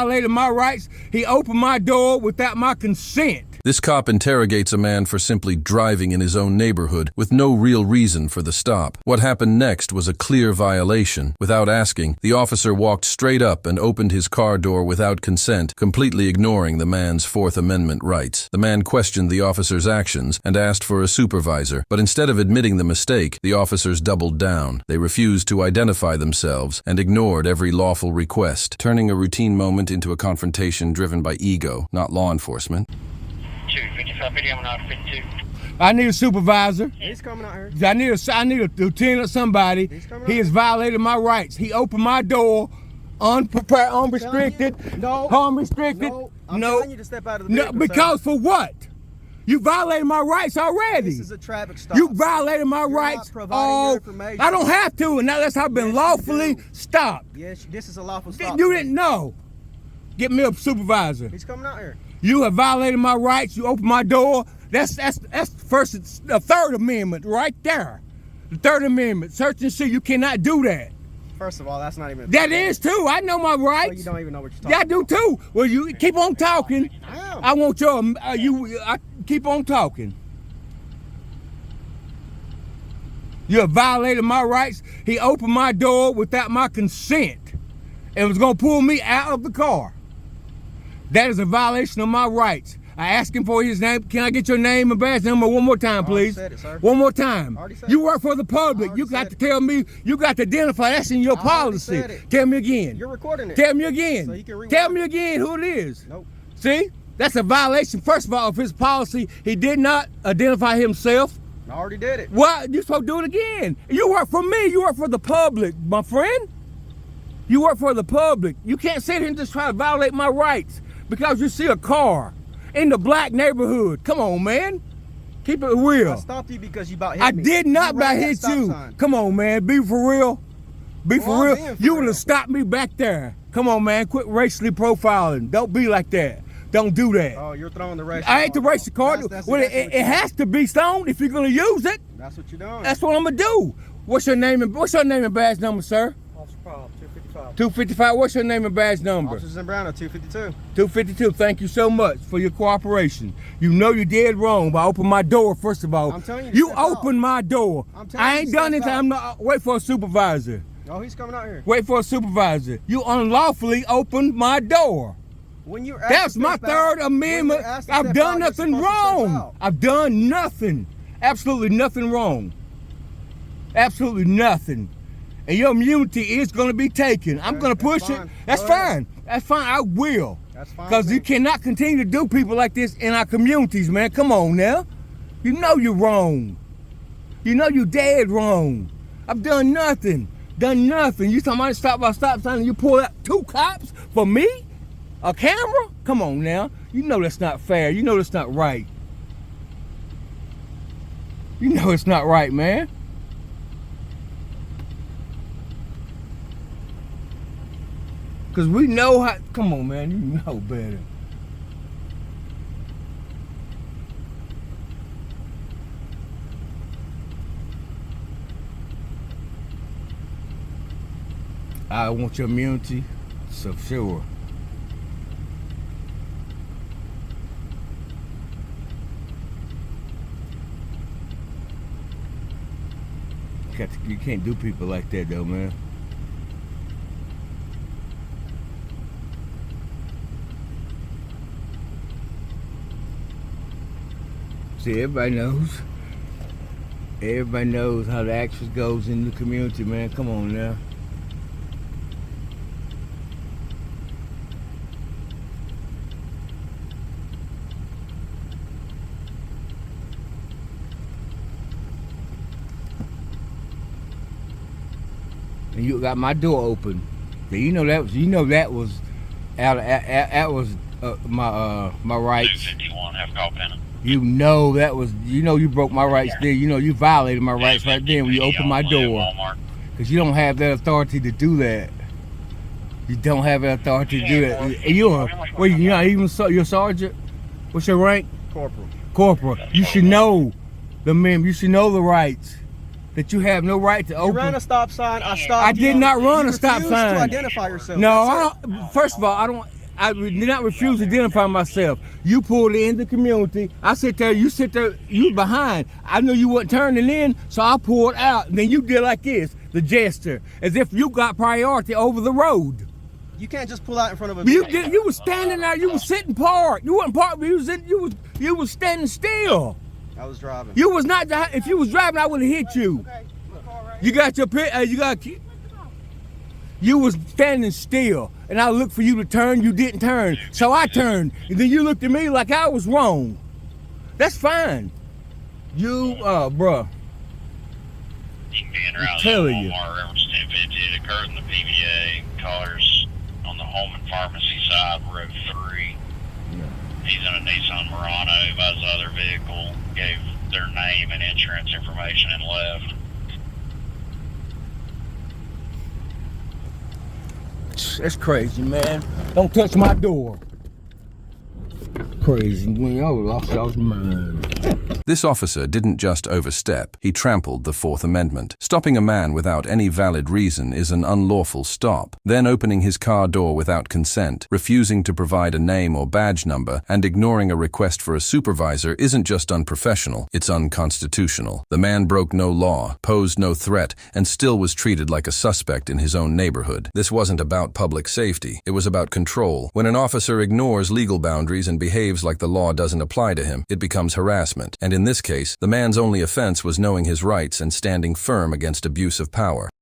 violated my rights. He opened my door without my consent. This cop interrogates a man for simply driving in his own neighborhood with no real reason for the stop. What happened next was a clear violation. Without asking, the officer walked straight up and opened his car door without consent, completely ignoring the man's Fourth Amendment rights. The man questioned the officer's actions and asked for a supervisor, but instead of admitting the mistake, the officers doubled down. They refused to identify themselves and ignored every lawful request, turning a routine moment into a confrontation driven by ego, not law enforcement. 255 video, I'm not 52. I need a supervisor. He's coming out here. I need a lieutenant or somebody. He has violated my rights. He opened my door unprepared, unrestricted. No. Unrestricted. No. I'm No. telling you to step out of the vehicle, No, because for what? You violated my rights already. This is a traffic stop. You violated my You're rights. not providing your information. I don't have to, and now that's how I've been Yes, lawfully you do. stopped. Yes, this is a lawful stop. You didn't know. Get me a supervisor. He's coming out here. You have violated my rights. You opened my door. That's the Third Amendment right there. The Third Amendment. Search and see. You cannot do that. First of all, that's not even. That is too. I know my rights. Well, you don't even know what you're talking Yeah, I do too. Well, you keep on talking. am. I want your I keep on talking. You have violated my rights. He opened my door without my consent and was gonna pull me out of the car. That is a violation of my rights. I asked him for his name. Can I get your name and badge number one more time, please? Said it, sir. One more time. Said You it. work for the public. You got to tell me. You got to identify. That's in your policy. said it. Tell me again. You're recording it. Tell me again. So you can rewind Tell me it. again who it is. Nope. See? That's a violation, first of all, of his policy. He did not identify himself. I already did it. What? You're supposed to do it again. You work for me. You work for the public, my friend. You work for the public. You can't sit here and just try to violate my rights because you see a car in the black neighborhood. Come on, man. Keep it real. I stopped you because you about hit I me. did not You about ran that hit stop you. sign. Come on, man. Be for real. Be Well, for I'm real. being for You would real. have stopped me back there. Come on, man. Quit racially profiling. Don't be like that. Don't do that. Oh, you're throwing the race. I ain't the race card. That's Well, exactly it what you're has to be stoned if you're gonna use it. That's what you're doing. That's what I'm gonna do. What's your name and badge number, sir? Officer Paul, 255. 255. What's your name and badge number? Officers in Brown, 252. 252. Thank you so much for your cooperation. You know you did wrong by opening my door. First of all, I'm telling you to you step out. opened my door. I'm telling I you ain't to done step anything. out. I'm not. Wait for a supervisor. Oh, he's coming out here. Wait for a supervisor. You unlawfully opened my door. When you're asked That's to my step Third out, Amendment. when you're asked to I've step done out, you're nothing supposed to step wrong. out. I've done nothing. Absolutely nothing wrong. Absolutely nothing. And your immunity is going to be taken. I'm Okay, going to push that's it. fine. That's Go ahead. fine. That's fine. I will. That's fine. Because you cannot continue to do people like this in our communities, man. Come on now. You know you're wrong. You know you dead wrong. I've done nothing. Done nothing. You talking about stop by stop sign and you pull out 2 cops for me? A camera? Come on now. You know that's not fair. You know that's not right. You know it's not right, man. Because we know how. Come on, man. You know better. I want your immunity, so sure. You can't do people like that though, man. See, everybody knows. Everybody knows how the action goes in the community, man. Come on now. And you got my door open. So you know that was my rights. 251, have call pennant. You know that was, you broke my rights there. You know you violated my rights right there when you opened my door. Because you don't have that authority to do that. You don't have that authority to do that. And you're not even you're sergeant. What's your rank? Corporal. Corporal. You should know the men. You should know the rights. That you have no right to You open. ran a stop sign. I stopped I you. did not run You a stop refused sign. to identify yourself. No, That's I don't. First of all, I don't. I did not refuse to identify myself. You pulled in the community. I sit there, you sit there, you behind. I knew you wasn't turning in, so I pulled out. And then you did like this, the gesture, as if you got priority over the road. You can't just pull out in front of a You vehicle. did. You was standing there. You was sitting parked. You wasn't parked. You was standing still. I was driving. You was not. If you was driving, I would have hit you. You got your pit. You was standing still, and I looked for you to turn. You didn't turn, so I turned, and then you looked at me like I was wrong. That's fine. Bruh. You can be in around telling you. Walmart, reference 1050. It occurred in the PVA. Cars on the home and pharmacy side, road 3. He's in a Nissan Murano by his other vehicle. Gave their name and insurance information and left. That's crazy, man. Don't touch my door. Crazy, man. I lost y'all's mind. This officer didn't just overstep, he trampled the Fourth Amendment. Stopping a man without any valid reason is an unlawful stop. Then opening his car door without consent, refusing to provide a name or badge number, and ignoring a request for a supervisor isn't just unprofessional, it's unconstitutional. The man broke no law, posed no threat, and still was treated like a suspect in his own neighborhood. This wasn't about public safety, it was about control. When an officer ignores legal boundaries and behaves like the law doesn't apply to him, it becomes harassment. And in this case, the man's only offense was knowing his rights and standing firm against abuse of power.